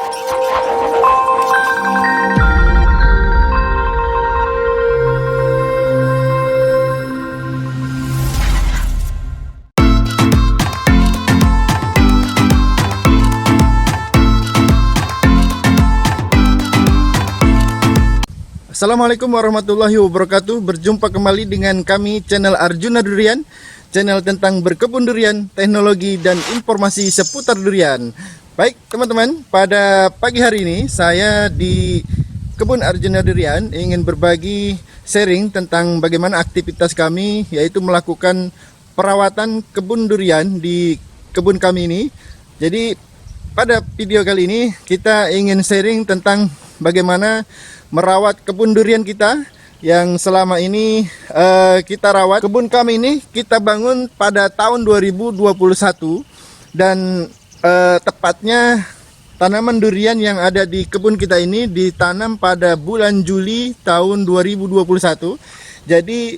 Assalamualaikum warahmatullahi wabarakatuh. Berjumpa kembali dengan kami channel Arjuna Durian, channel tentang berkebun durian, teknologi dan informasi seputar durian. Baik teman-teman, pada pagi hari ini saya di kebun Arjuna Durian ingin berbagi sharing tentang bagaimana aktivitas kami, yaitu melakukan perawatan kebun durian di kebun kami ini. Jadi pada video kali ini kita ingin sharing tentang bagaimana merawat kebun durian kita yang selama ini kita rawat. Kebun kami ini kita bangun pada tahun 2021 dan tepatnya tanaman durian yang ada di kebun kita ini ditanam pada bulan Juli tahun 2021. Jadi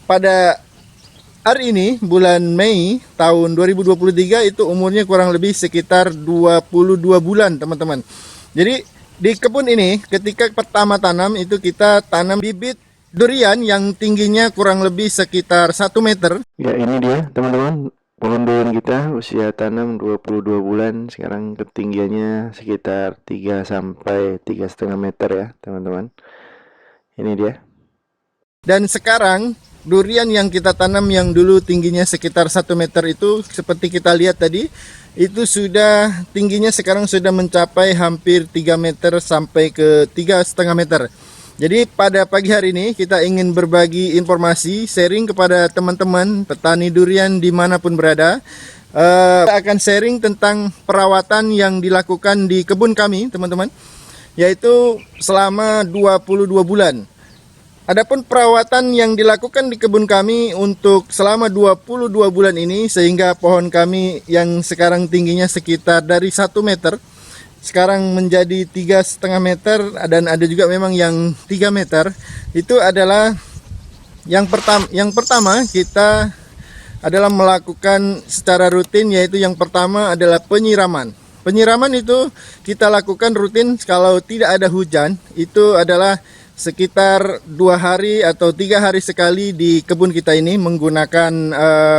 pada hari ini bulan Mei tahun 2023 itu umurnya kurang lebih sekitar 22 bulan teman-teman. Jadi di kebun ini ketika pertama tanam itu kita tanam bibit durian yang tingginya kurang lebih sekitar 1 meter. Ya, ini dia teman-teman, pohon durian kita usia tanam 22 bulan. Sekarang ketinggiannya sekitar 3 sampai 3,5 meter ya teman-teman. Ini dia. Dan sekarang durian yang kita tanam yang dulu tingginya sekitar 1 meter itu seperti kita lihat tadi, itu sudah tingginya sekarang sudah mencapai hampir 3 meter sampai ke 3,5 meter. Jadi pada pagi hari ini kita ingin berbagi informasi, sharing kepada teman-teman petani durian dimanapun berada. Kita akan sharing tentang perawatan yang dilakukan di kebun kami teman-teman, yaitu selama 22 bulan. Adapun perawatan yang dilakukan di kebun kami untuk selama 22 bulan ini, sehingga pohon kami yang sekarang tingginya sekitar dari 1 meter sekarang menjadi 3,5 meter, dan ada juga memang yang 3 meter. Itu adalah yang pertama kita adalah melakukan secara rutin, yaitu yang pertama adalah penyiraman. Penyiraman itu kita lakukan rutin kalau tidak ada hujan, itu adalah sekitar 2 hari atau 3 hari sekali di kebun kita ini menggunakan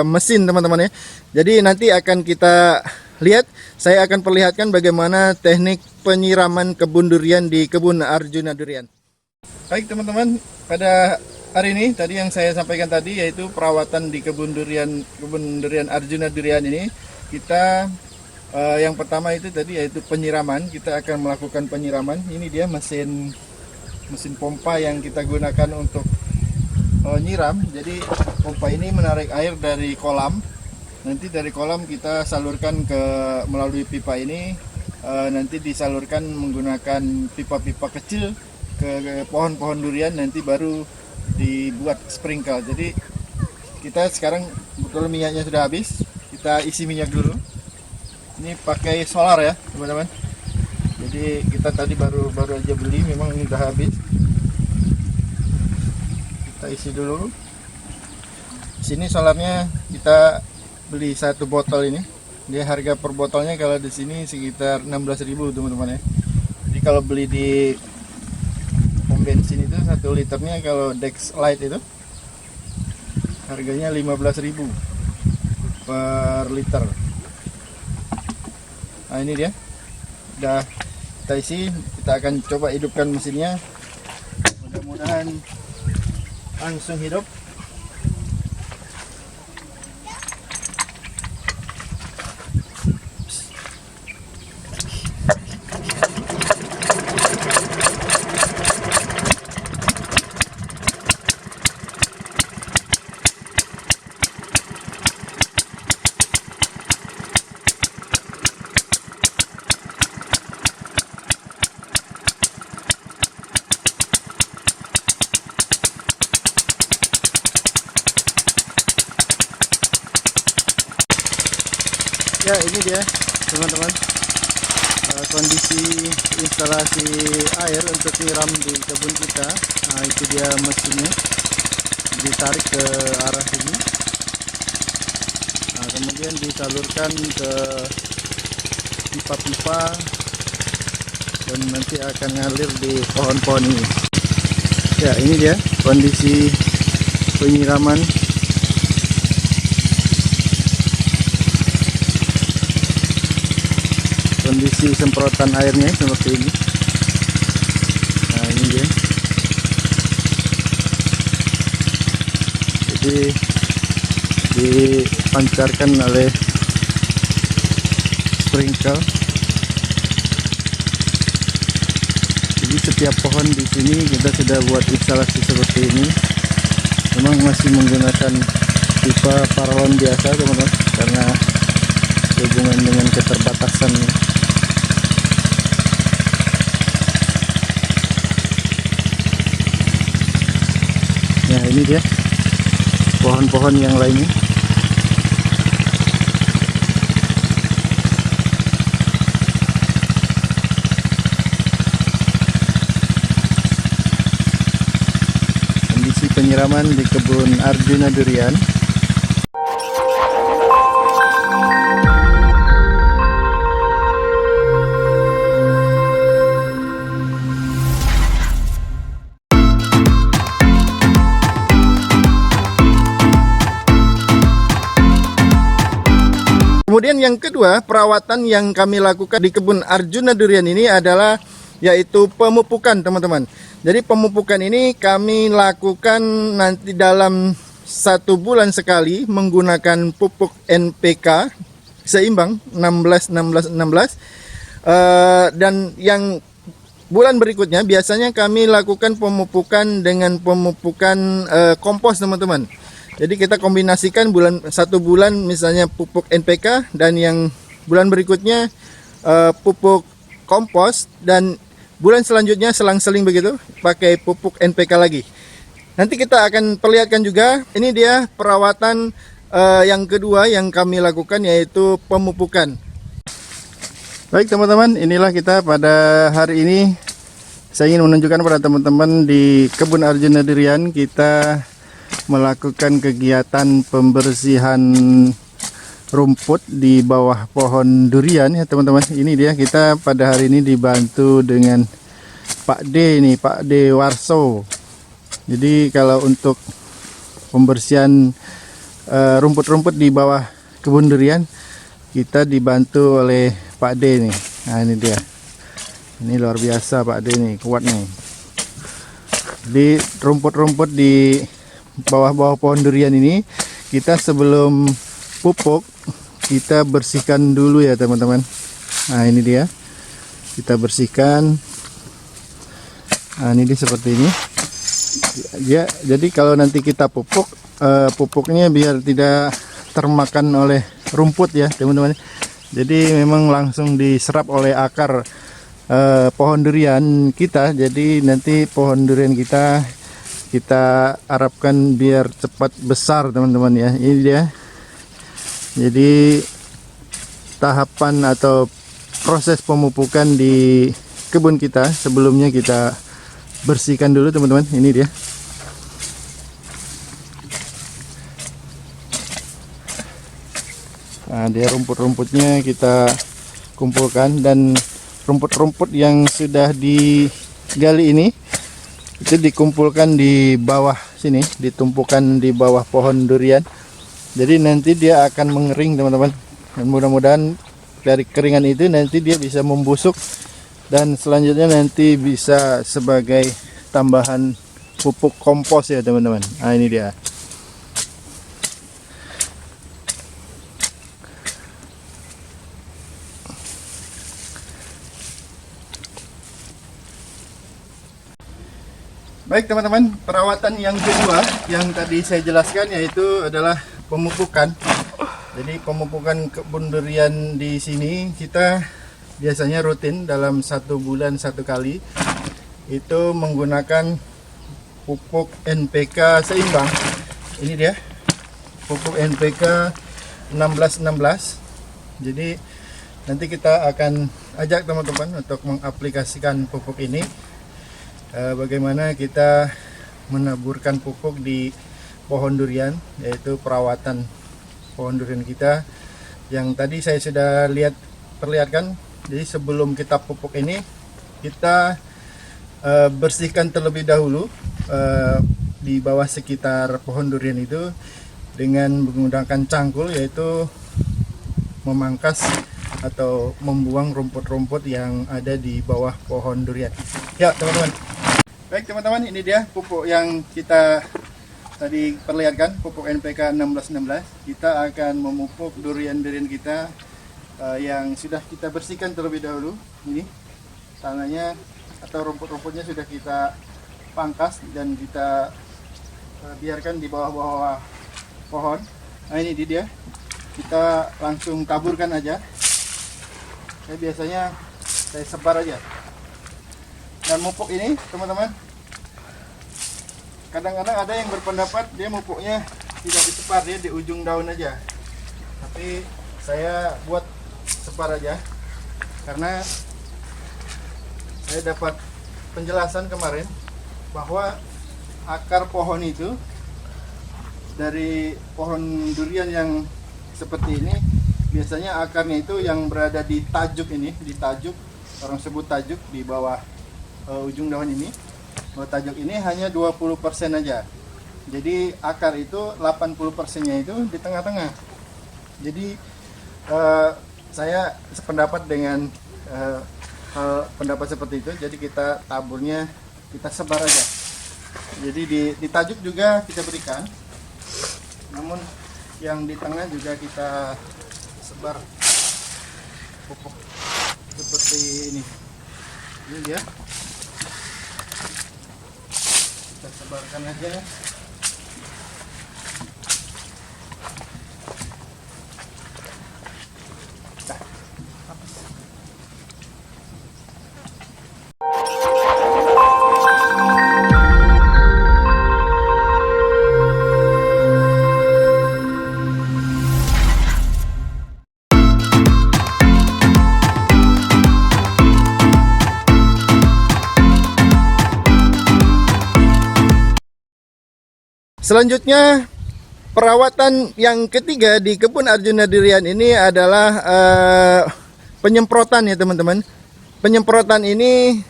mesin teman-teman ya. Jadi nanti akan kita lihat, saya akan perlihatkan bagaimana teknik penyiraman kebun durian di kebun Arjuna Durian. Baik teman-teman, pada hari ini tadi yang saya sampaikan tadi yaitu perawatan di kebun durian Arjuna Durian ini. Kita yang pertama itu tadi yaitu penyiraman. Kita akan melakukan penyiraman. Ini dia mesin pompa yang kita gunakan untuk nyiram. Jadi pompa ini menarik air dari kolam. Nanti dari kolam kita salurkan melalui pipa ini, nanti disalurkan menggunakan pipa-pipa kecil ke pohon-pohon durian, nanti baru dibuat sprinkle. Jadi kita sekarang betul minyaknya sudah habis, kita isi minyak dulu. Ini pakai solar ya teman-teman. Jadi kita tadi baru aja beli, memang ini udah habis. Kita isi dulu. Sini solarnya kita beli 1 botol ini. Dia harga per botolnya kalau di sini sekitar 16.000 teman-teman ya. Jadi kalau beli di pom bensin itu 1 liternya kalau Dex Light itu harganya 15.000 per liter. Nah ini dia. Udah kita isi, kita akan coba hidupkan mesinnya, mudah-mudahan langsung hidup. Ya ini dia teman-teman, kondisi instalasi air untuk nyiram di kebun kita. Nah itu dia mesinnya, ditarik ke arah sini. Nah kemudian disalurkan ke pipa-pipa dan nanti akan ngalir di pohon-pohon ini. Ya, ini dia kondisi penyiraman. Kondisi semprotan airnya seperti ini. Nah, ini dia. Jadi dipancarkan oleh sprinkler. Jadi setiap pohon di sini kita sudah buat instalasi seperti ini. Memang masih menggunakan pipa paralon biasa teman-teman, karena hubungan dengan keterbatasannya. Nah, ini dia pohon-pohon yang lainnya. Kondisi penyiraman di kebun Arjuna Durian. Kemudian yang kedua, perawatan yang kami lakukan di kebun Arjuna Durian ini adalah yaitu pemupukan, teman-teman. Jadi pemupukan ini kami lakukan nanti dalam 1 bulan sekali menggunakan pupuk NPK seimbang 16-16-16. Dan yang bulan berikutnya biasanya kami lakukan pemupukan dengan pemupukan kompos, teman-teman. Jadi kita kombinasikan 1 bulan misalnya pupuk NPK, dan yang bulan berikutnya pupuk kompos, dan bulan selanjutnya selang-seling begitu pakai pupuk NPK lagi. Nanti kita akan perlihatkan juga, ini dia perawatan yang kedua yang kami lakukan, yaitu pemupukan. Baik teman-teman, inilah kita pada hari ini. Saya ingin menunjukkan pada teman-teman di kebun Arjuna Durian kita melakukan kegiatan pembersihan rumput di bawah pohon durian ya teman-teman. Ini dia, kita pada hari ini dibantu dengan Pak D ini, Pak D Warso. Jadi kalau untuk pembersihan rumput-rumput di bawah kebun durian kita dibantu oleh Pak D nih. Nah, ini dia. Ini luar biasa Pak D nih, kuat nih. Di rumput-rumput di bawah-bawah pohon durian ini, kita sebelum pupuk kita bersihkan dulu ya teman-teman. Nah, ini dia, kita bersihkan. Nah, ini dia seperti ini ya. Jadi kalau nanti kita pupuk, pupuknya biar tidak termakan oleh rumput ya teman-teman. Jadi memang langsung diserap oleh akar pohon durian kita. Jadi nanti pohon durian kita harapkan biar cepat besar teman-teman ya. Ini dia. Jadi tahapan atau proses pemupukan di kebun kita, sebelumnya kita bersihkan dulu teman-teman. Ini dia. Nah, dia rumput-rumputnya kita kumpulkan, dan rumput-rumput yang sudah digali ini itu dikumpulkan di bawah sini, ditumpukan di bawah pohon durian. Jadi nanti dia akan mengering teman-teman, dan mudah-mudahan dari keringan itu nanti dia bisa membusuk, dan selanjutnya nanti bisa sebagai tambahan pupuk kompos ya teman-teman. Nah, ini dia. Baik teman-teman, perawatan yang kedua yang tadi saya jelaskan yaitu adalah pemupukan. Jadi pemupukan kebun durian di sini kita biasanya rutin dalam 1 bulan 1 kali. Itu menggunakan pupuk NPK seimbang. Ini dia, pupuk NPK 16-16. Jadi nanti kita akan ajak teman-teman untuk mengaplikasikan pupuk ini. Bagaimana kita menaburkan pupuk di pohon durian, yaitu perawatan pohon durian kita yang tadi saya sudah perlihatkan. Jadi sebelum kita pupuk ini kita bersihkan terlebih dahulu di bawah sekitar pohon durian itu dengan menggunakan cangkul, yaitu memangkas atau membuang rumput-rumput yang ada di bawah pohon durian. Ya teman-teman. Baik teman-teman, ini dia pupuk yang kita tadi perlihatkan, pupuk NPK 1616. Kita akan memupuk durian-durian kita yang sudah kita bersihkan terlebih dahulu. Ini tanahnya atau rumput-rumputnya sudah kita pangkas dan kita biarkan di bawah-bawah pohon. Nah ini dia, kita langsung taburkan aja. Biasanya saya sebar aja. Dan mupuk ini teman-teman, kadang-kadang ada yang berpendapat dia mupuknya tidak disebar, dia di ujung daun aja. Tapi saya buat sebar aja karena saya dapat penjelasan kemarin bahwa akar pohon itu, dari pohon durian yang seperti ini, biasanya akarnya itu yang berada di tajuk ini, di tajuk, orang sebut tajuk, di bawah ujung daun ini. Bahwa tajuk ini hanya 20% aja. Jadi akar itu 80%-nya itu di tengah-tengah. Jadi saya sependapat dengan pendapat seperti itu. Jadi kita taburnya, kita sebar aja. Jadi di tajuk juga kita berikan, namun yang di tengah juga kita sebar pupuk seperti ini. Ini dia, kita sebarkan aja. Selanjutnya, perawatan yang ketiga di kebun Arjuna Durian ini adalah penyemprotan ya teman-teman. Penyemprotan ini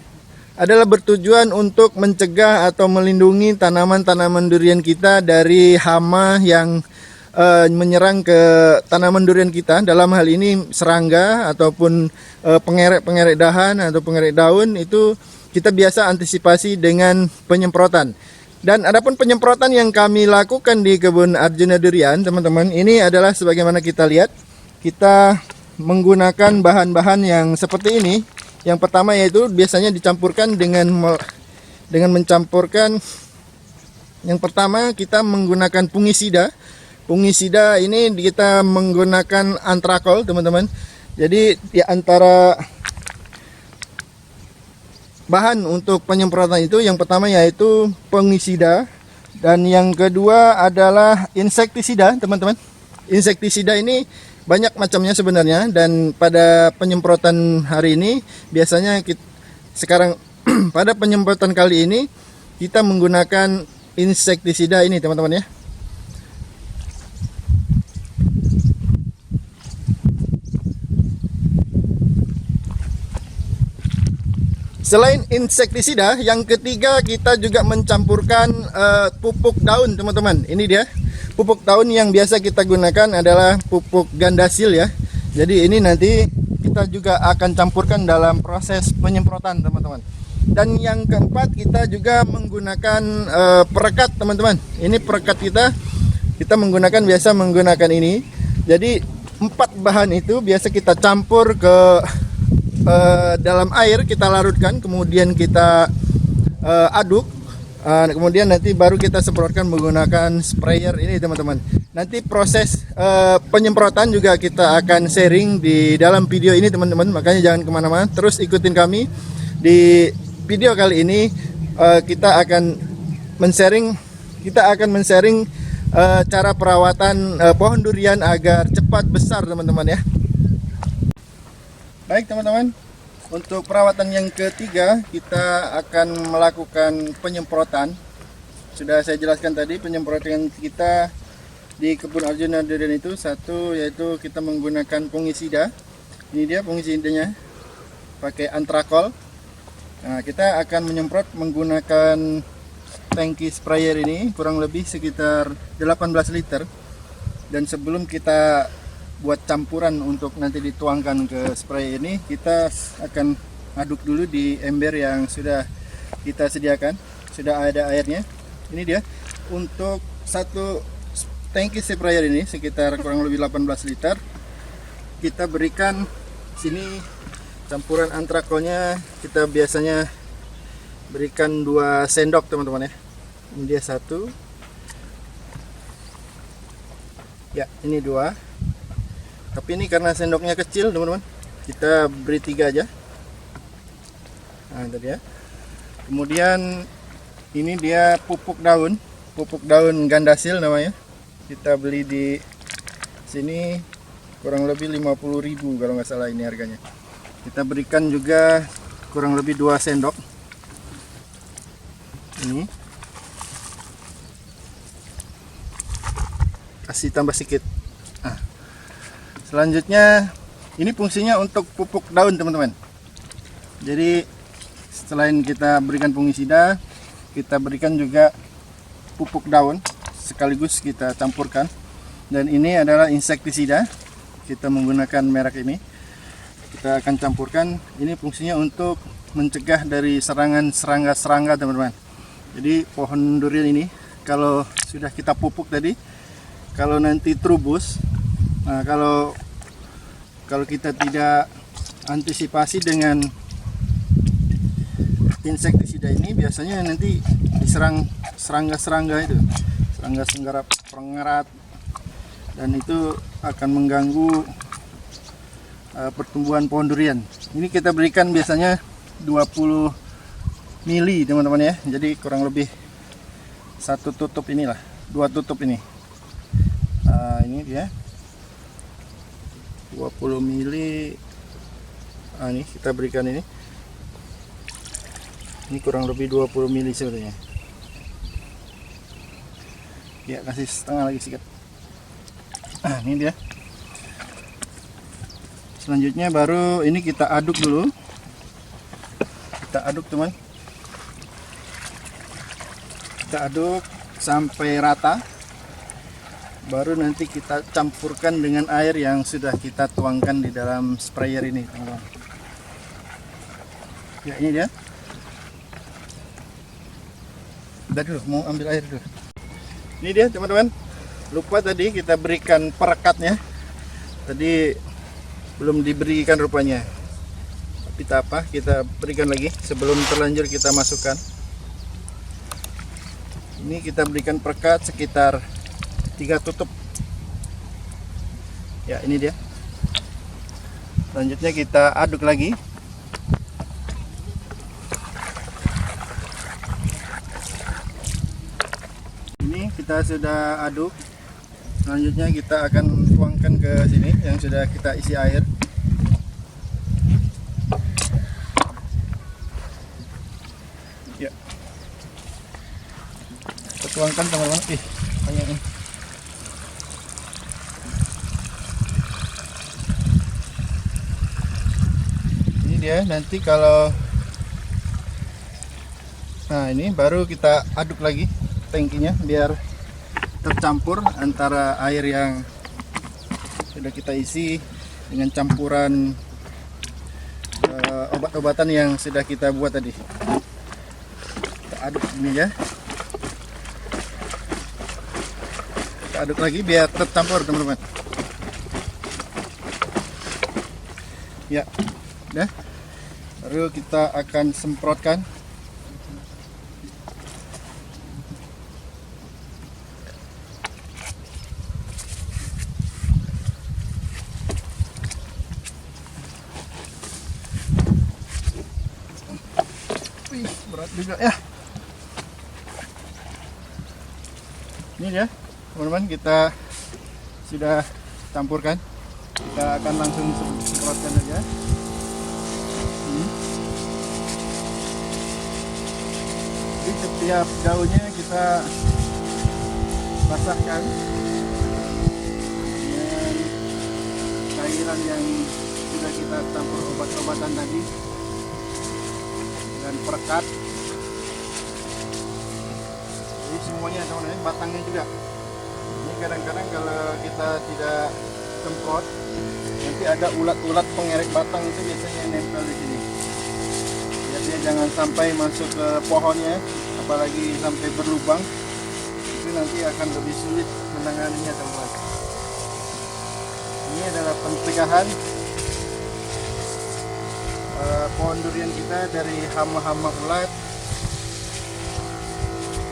adalah bertujuan untuk mencegah atau melindungi tanaman-tanaman durian kita dari hama yang menyerang ke tanaman durian kita. Dalam hal ini serangga ataupun pengerek-pengerek dahan atau pengerek daun, itu kita biasa antisipasi dengan penyemprotan. Dan adapun penyemprotan yang kami lakukan di kebun Arjuna Durian, teman-teman, ini adalah sebagaimana kita lihat, kita menggunakan bahan-bahan yang seperti ini. Yang pertama yaitu biasanya dicampurkan dengan mencampurkan, yang pertama kita menggunakan fungisida. Fungisida ini kita menggunakan antrakol, teman-teman. Jadi di antara bahan untuk penyemprotan itu, yang pertama yaitu fungisida, dan yang kedua adalah insektisida, teman-teman. Insektisida ini banyak macamnya sebenarnya, dan pada penyemprotan hari ini biasanya sekarang pada penyemprotan kali ini kita menggunakan insektisida ini, teman-teman ya. Selain insektisida, yang ketiga kita juga mencampurkan pupuk daun, teman-teman. Ini dia pupuk daun yang biasa kita gunakan adalah pupuk gandasil ya. Jadi ini nanti kita juga akan campurkan dalam proses penyemprotan, teman-teman. Dan yang keempat, kita juga menggunakan perekat, teman-teman. Ini perekat kita biasa menggunakan ini. Jadi 4 bahan itu biasa kita campur ke dalam air, kita larutkan, kemudian kita aduk, kemudian nanti baru kita semprotkan menggunakan sprayer ini, teman-teman. Nanti proses penyemprotan juga kita akan sharing di dalam video ini, teman-teman. Makanya jangan kemana-mana, terus ikutin kami. Di video kali ini kita akan men-sharing cara perawatan pohon durian agar cepat besar, teman-teman ya. Baik teman-teman, untuk perawatan yang ketiga kita akan melakukan penyemprotan. Sudah saya jelaskan tadi, penyemprotan kita di kebun Arjuna Durian itu satu, yaitu kita menggunakan fungisida. Ini dia fungisidanya, pakai antrakol. Nah, kita akan menyemprot menggunakan tangki sprayer ini kurang lebih sekitar 18 liter. Dan sebelum kita buat campuran untuk nanti dituangkan ke spray ini, kita akan aduk dulu di ember yang sudah kita sediakan. Sudah ada airnya. Ini dia. Untuk satu tangki sprayer ini sekitar kurang lebih 18 liter. Kita berikan sini campuran antrakolnya, kita biasanya berikan 2 sendok teman-teman ya. Ini dia 1. Ya, ini 2. Tapi ini karena sendoknya kecil teman-teman, kita beri 3 aja. Nah, itu dia. Kemudian ini dia pupuk daun gandasil namanya. Kita beli di sini kurang lebih 50.000 kalau nggak salah ini harganya. Kita berikan juga kurang lebih 2 sendok. Ini kasih tambah sedikit. Nah, selanjutnya ini fungsinya untuk pupuk daun teman-teman. Jadi selain kita berikan fungisida, kita berikan juga pupuk daun sekaligus kita campurkan. Dan ini adalah insektisida, kita menggunakan merek ini. Kita akan campurkan. Ini fungsinya untuk mencegah dari serangan serangga teman-teman. Jadi pohon durian ini kalau sudah kita pupuk tadi, kalau nanti trubus, nah kalau kita tidak antisipasi dengan insektisida ini, biasanya nanti diserang serangga itu, serangga pengerat, dan itu akan mengganggu pertumbuhan pohon durian. Ini kita berikan biasanya 20 mili teman-teman ya. Jadi kurang lebih 1 tutup inilah, 2 tutup ini. Ini dia 20 mili. Ini kita berikan ini. Ini kurang lebih 20 mili sebenarnya. Ya, kasih setengah lagi sedikit. Ini dia. Selanjutnya baru ini kita aduk dulu. Kita aduk teman. Kita aduk sampai rata. Baru nanti kita campurkan dengan air yang sudah kita tuangkan di dalam sprayer ini teman-teman. Ya, ini dia. Udah dulu, mau ambil air dulu. Ini dia teman-teman. Lupa tadi kita berikan perekatnya. Tadi belum diberikan rupanya. Tapi tak apa, kita berikan lagi sebelum terlanjur kita masukkan. Ini kita berikan perekat sekitar 3 tutup. Ya, ini dia. Selanjutnya kita aduk lagi. Ini kita sudah aduk. Selanjutnya kita akan tuangkan ke sini yang sudah kita isi air. Ya. Kita tuangkan teman-teman. Banyak ini. Ini dia nanti kalau ini baru kita aduk lagi tangkinya biar tercampur antara air yang sudah kita isi dengan campuran obat-obatan yang sudah kita buat tadi. Kita aduk ini ya. Kita aduk lagi biar tercampur teman-teman. Ya, udah. Baru kita akan semprotkan. Berat juga ya. Ini ya teman-teman, kita sudah campurkan. Kita akan langsung semprotkan aja. Jadi setiap daunnya kita basahkan dengan cairan yang sudah kita campur obat-obatan tadi. Kita dan perekat. Jadi semuanya teman-teman, batangnya juga. Ini kadang-kadang kalau kita tidak semprot, nanti ada ulat-ulat pengerek batang itu biasanya nempel di sini. Ya, dia jangan sampai masuk ke pohonnya, apalagi sampai berlubang. Itu nanti akan lebih sulit menanganinya teman-teman. Ini adalah pencegahan pohon durian kita dari hama-hama ulat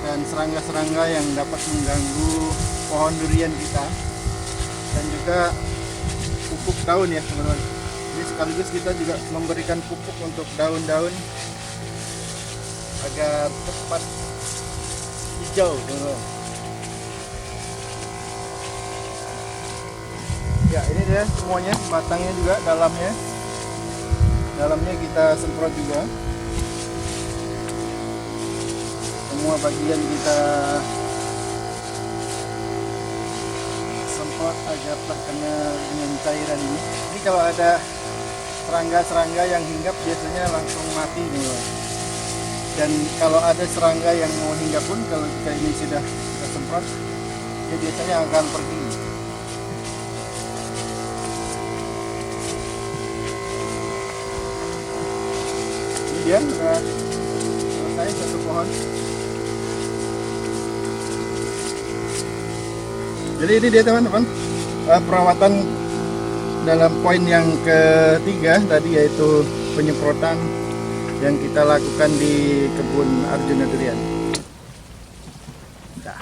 dan serangga-serangga yang dapat mengganggu pohon durian kita, dan juga pupuk daun ya teman-teman. Jadi sekaligus kita juga memberikan pupuk untuk daun-daun agar cepat hijau teman-teman. Ya, ini dia semuanya, batangnya juga, dalamnya kita semprot juga. Semua bagian kita semprot agar terkena dengan cairan ini. Ini kalau ada serangga-serangga yang hinggap biasanya langsung mati nih. Dan kalau ada serangga yang mau hinggap pun, kalau jika ini sudah kita semprot, dia biasanya akan pergi. Ini dia sudah selesai satu pohon. Jadi ini dia teman-teman, perawatan dalam poin yang ketiga tadi, yaitu penyemprotan yang kita lakukan di kebun Arjuna Durian. Nah.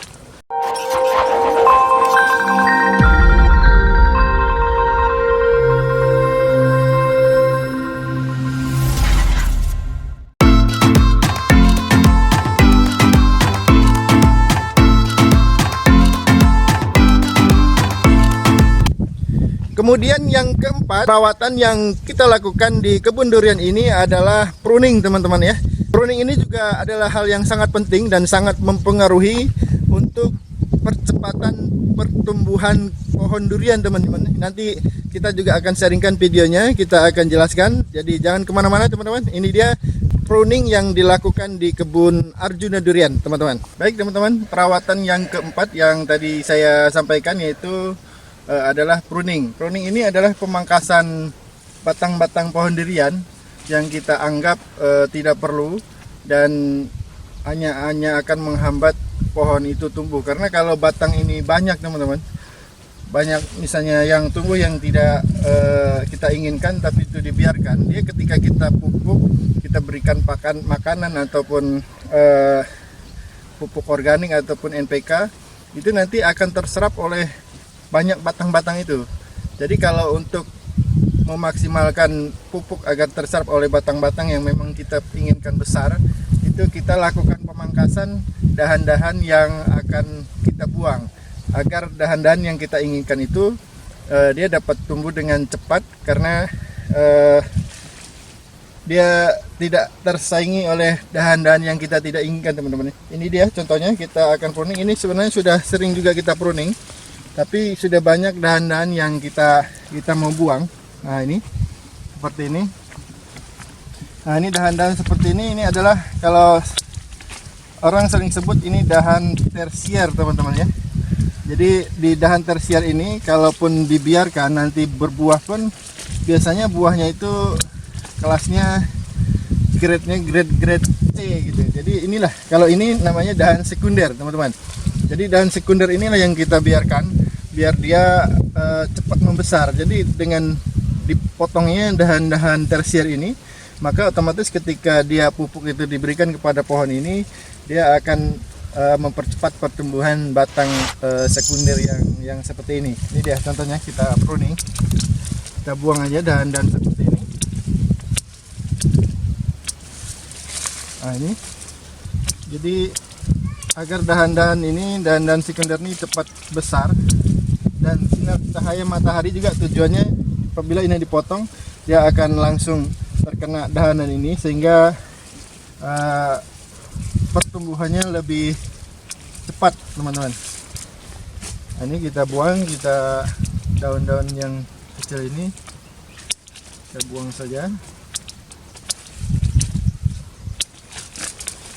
Kemudian yang keempat, perawatan yang kita lakukan di kebun durian ini adalah pruning teman-teman ya. Pruning ini juga adalah hal yang sangat penting dan sangat mempengaruhi untuk percepatan pertumbuhan pohon durian teman-teman. Nanti kita juga akan sharingkan videonya, kita akan jelaskan. Jadi jangan kemana-mana teman-teman. Ini dia pruning yang dilakukan di kebun Arjuna Durian teman-teman. Baik teman-teman, perawatan yang keempat yang tadi saya sampaikan yaitu adalah pruning. Pruning ini adalah pemangkasan batang-batang pohon durian yang kita anggap tidak perlu dan hanya akan menghambat pohon itu tumbuh. Karena kalau batang ini banyak teman-teman, banyak misalnya yang tumbuh yang tidak kita inginkan tapi itu dibiarkan, dia ketika kita pupuk, kita berikan makanan ataupun pupuk organik ataupun NPK, itu nanti akan terserap oleh banyak batang-batang itu. Jadi kalau untuk memaksimalkan pupuk agar terserap oleh batang-batang yang memang kita inginkan besar, itu kita lakukan pemangkasan dahan-dahan yang akan kita buang, agar dahan-dahan yang kita inginkan itu dia dapat tumbuh dengan cepat, karena dia tidak tersaingi oleh dahan-dahan yang kita tidak inginkan teman-teman. Ini dia contohnya, kita akan pruning. Ini sebenarnya sudah sering juga kita pruning, tapi sudah banyak dahan-dahan yang kita mau buang. Nah ini seperti ini. Nah ini dahan-dahan seperti ini adalah kalau orang sering sebut ini dahan tersier teman-teman ya. Jadi di dahan tersier ini kalaupun dibiarkan nanti berbuah pun biasanya buahnya itu kelasnya grade-nya grade C gitu. Jadi inilah, kalau ini namanya dahan sekunder teman-teman. Jadi dahan sekunder inilah yang kita biarkan biar dia cepat membesar. Jadi dengan dipotongnya dahan-dahan tersier ini, maka otomatis ketika dia pupuk itu diberikan kepada pohon ini, dia akan mempercepat pertumbuhan batang sekunder yang seperti ini. Ini dia contohnya, kita pruning, kita buang aja dahan-dahan seperti ini. Nah ini, jadi agar dahan-dahan ini, dahan-dahan sekunder ini cepat besar, dan sinar cahaya matahari juga tujuannya apabila ini dipotong, dia akan langsung terkena dahanan ini sehingga pertumbuhannya lebih cepat teman-teman. Nah, ini kita buang, kita daun-daun yang kecil ini kita buang saja.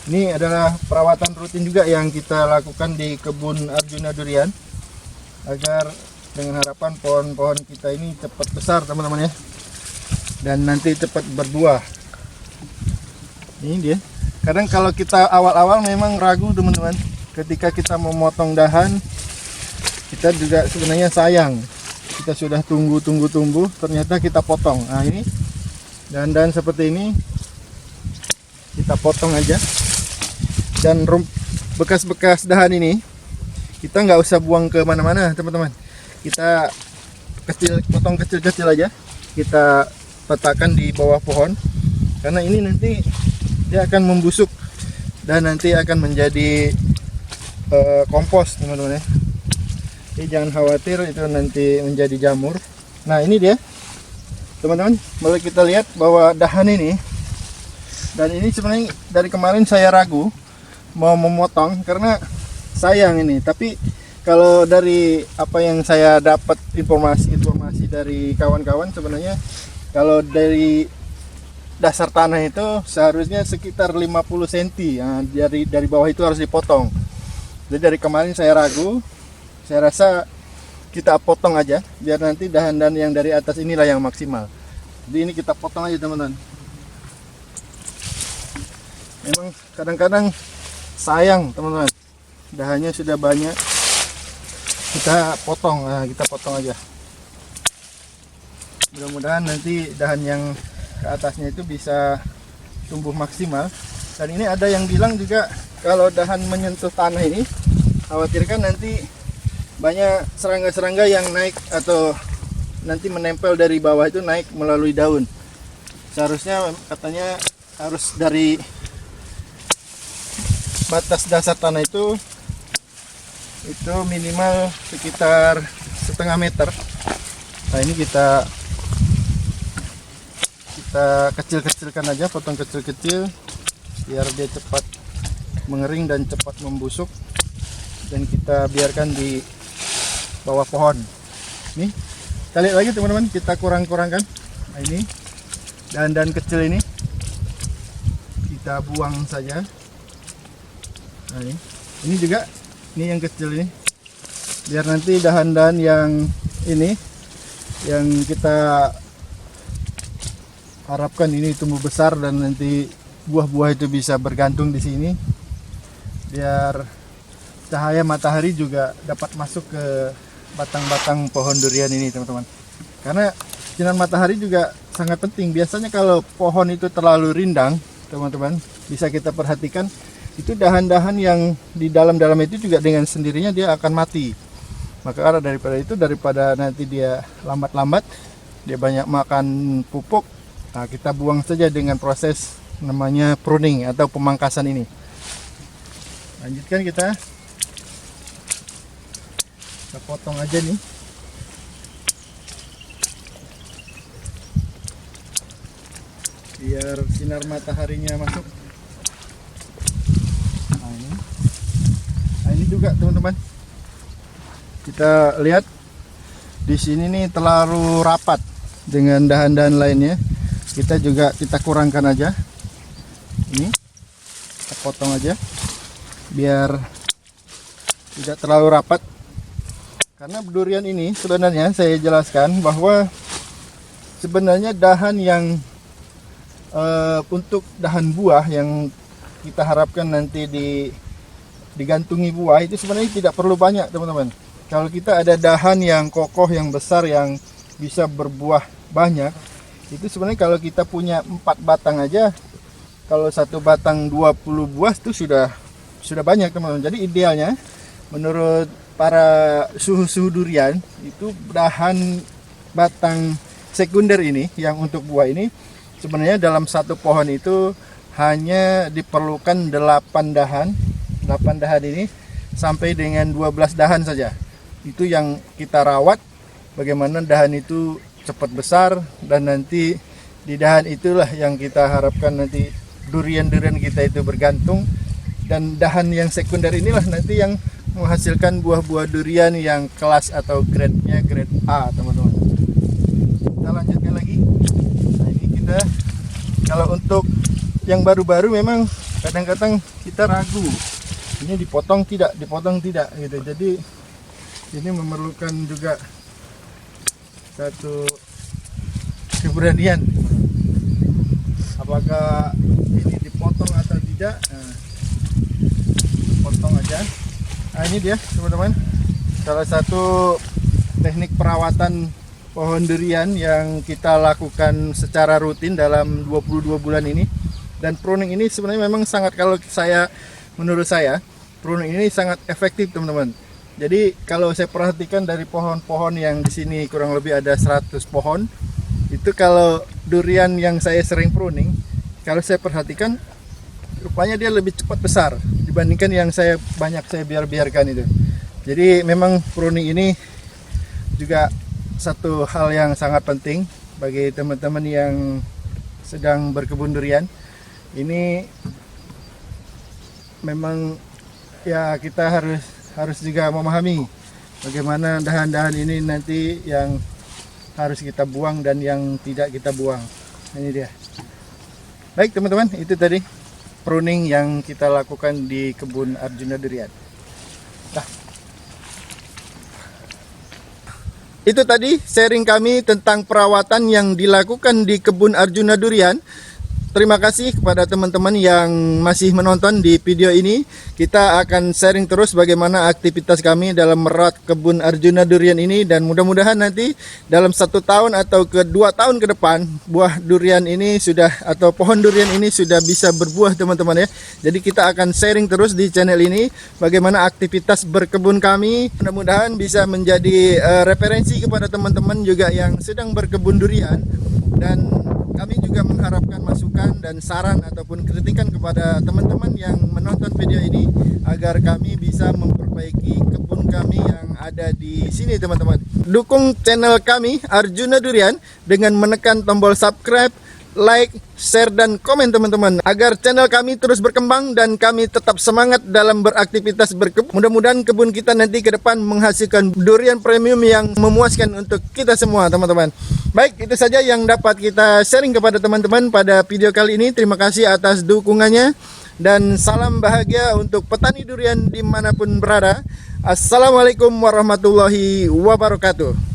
Ini adalah perawatan rutin juga yang kita lakukan di kebun Arjuna Durian, agar dengan harapan pohon-pohon kita ini cepat besar teman-teman ya, dan nanti cepat berbuah. Ini dia. Kadang kalau kita awal-awal memang ragu teman-teman, ketika kita memotong dahan, kita juga sebenarnya sayang. Kita sudah tunggu, ternyata kita potong. Nah ini dahan-dahan seperti ini kita potong aja. Dan bekas-bekas dahan ini kita nggak usah buang ke mana-mana teman-teman. Kita potong kecil-kecil aja, kita letakkan di bawah pohon, karena ini nanti dia akan membusuk dan nanti akan menjadi kompos teman-teman ya. Jadi jangan khawatir itu nanti menjadi jamur. Nah ini dia teman-teman, boleh kita lihat bahwa dahan ini, dan ini sebenarnya dari kemarin saya ragu mau memotong karena sayang ini, tapi kalau dari apa yang saya dapat informasi dari kawan-kawan, sebenarnya kalau dari dasar tanah itu seharusnya sekitar 50 cm. Nah, dari bawah itu harus dipotong. Jadi dari kemarin saya ragu, saya rasa kita potong aja biar nanti dahan-dahan yang dari atas inilah yang maksimal. Jadi ini kita potong aja teman-teman. Memang kadang-kadang sayang teman-teman, dahannya sudah banyak, kita potong. Nah, kita potong aja. Mudah-mudahan nanti dahan yang ke atasnya itu bisa tumbuh maksimal. Dan ini ada yang bilang juga kalau dahan menyentuh tanah ini, khawatirkan nanti banyak serangga-serangga yang naik atau nanti menempel dari bawah itu naik melalui daun. Seharusnya katanya harus dari batas dasar tanah itu minimal sekitar setengah meter. Nah ini kita kecil-kecilkan aja, potong kecil-kecil biar dia cepat mengering dan cepat membusuk, dan kita biarkan di bawah pohon. Nih kita lihat lagi teman-teman, kita kurang-kurangkan. Nah ini dahan-dahan kecil ini kita buang saja. Nah ini juga, ini yang kecil ini, biar nanti dahan-dahan yang ini yang kita harapkan ini tumbuh besar dan nanti buah-buah itu bisa bergantung di sini, biar cahaya matahari juga dapat masuk ke batang-batang pohon durian ini teman-teman. Karena sinar matahari juga sangat penting. Biasanya kalau pohon itu terlalu rindang teman-teman, bisa kita perhatikan itu dahan-dahan yang di dalam-dalam itu juga dengan sendirinya dia akan mati. Maka daripada nanti dia lambat-lambat, dia banyak makan pupuk, nah, kita buang saja dengan proses namanya pruning atau pemangkasan ini. Lanjutkan kita potong aja nih. Biar sinar mataharinya masuk. Nah ini juga teman-teman. Kita lihat di sini nih terlalu rapat dengan dahan-dahan lainnya. Kita kurangkan aja. Ini kita potong aja biar tidak terlalu rapat. Karena durian ini sebenarnya saya jelaskan bahwa sebenarnya dahan yang untuk dahan buah yang kita harapkan nanti digantungi buah itu sebenarnya tidak perlu banyak teman-teman. Kalau kita ada dahan yang kokoh, yang besar, yang bisa berbuah banyak, itu sebenarnya kalau kita punya 4 batang aja, kalau satu batang 20 buah itu sudah banyak teman-teman. Jadi idealnya menurut para suhu durian itu dahan batang sekunder ini yang untuk buah ini sebenarnya dalam satu pohon itu hanya diperlukan 8 dahan ini sampai dengan 12 dahan saja. Itu yang kita rawat, bagaimana dahan itu cepat besar, dan nanti di dahan itulah yang kita harapkan nanti durian-durian kita itu bergantung, dan dahan yang sekunder inilah nanti yang menghasilkan buah-buah durian yang kelas atau grade-nya grade A teman-teman. Kita lanjutkan lagi. Nah ini kita, kalau untuk yang baru-baru memang kadang-kadang kita ragu, ini dipotong tidak gitu. Jadi ini memerlukan juga satu keberanian, apakah ini dipotong atau tidak. Nah, potong aja. Nah, ini dia teman-teman, salah satu teknik perawatan pohon durian yang kita lakukan secara rutin dalam 22 bulan ini. Dan pruning ini sebenarnya memang sangat, menurut saya pruning ini sangat efektif teman-teman. Jadi kalau saya perhatikan dari pohon-pohon yang di sini kurang lebih ada 100 pohon, itu kalau durian yang saya sering pruning, kalau saya perhatikan rupanya dia lebih cepat besar dibandingkan yang saya biarkan itu. Jadi memang pruning ini juga satu hal yang sangat penting bagi teman-teman yang sedang berkebun durian. Ini memang ya kita harus juga memahami bagaimana dahan-dahan ini nanti yang harus kita buang dan yang tidak kita buang. Ini dia. Baik teman-teman, itu tadi pruning yang kita lakukan di kebun Arjuna Durian. Nah, itu tadi sharing kami tentang perawatan yang dilakukan di kebun Arjuna Durian. Terima kasih kepada teman-teman yang masih menonton di video ini. Kita akan sharing terus bagaimana aktivitas kami dalam merawat kebun Arjuna Durian ini, dan mudah-mudahan nanti dalam 1 tahun atau ke 2 tahun ke depan buah durian ini atau pohon durian ini sudah bisa berbuah teman-teman ya. Jadi kita akan sharing terus di channel ini bagaimana aktivitas berkebun kami. Mudah-mudahan bisa menjadi referensi kepada teman-teman juga yang sedang berkebun durian, dan kami juga mengharapkan masukan dan saran ataupun kritikan kepada teman-teman yang menonton video ini agar kami bisa memperbaiki kebun kami yang ada di sini teman-teman. Dukung channel kami Arjuna Durian dengan menekan tombol subscribe, like, share, dan komen teman-teman, agar channel kami terus berkembang dan kami tetap semangat dalam beraktivitas berkebun. Mudah-mudahan kebun kita nanti ke depan menghasilkan durian premium yang memuaskan untuk kita semua teman-teman. Baik, itu saja yang dapat kita sharing kepada teman-teman pada video kali ini. Terima kasih atas dukungannya dan salam bahagia untuk petani durian dimanapun berada. Assalamualaikum warahmatullahi wabarakatuh.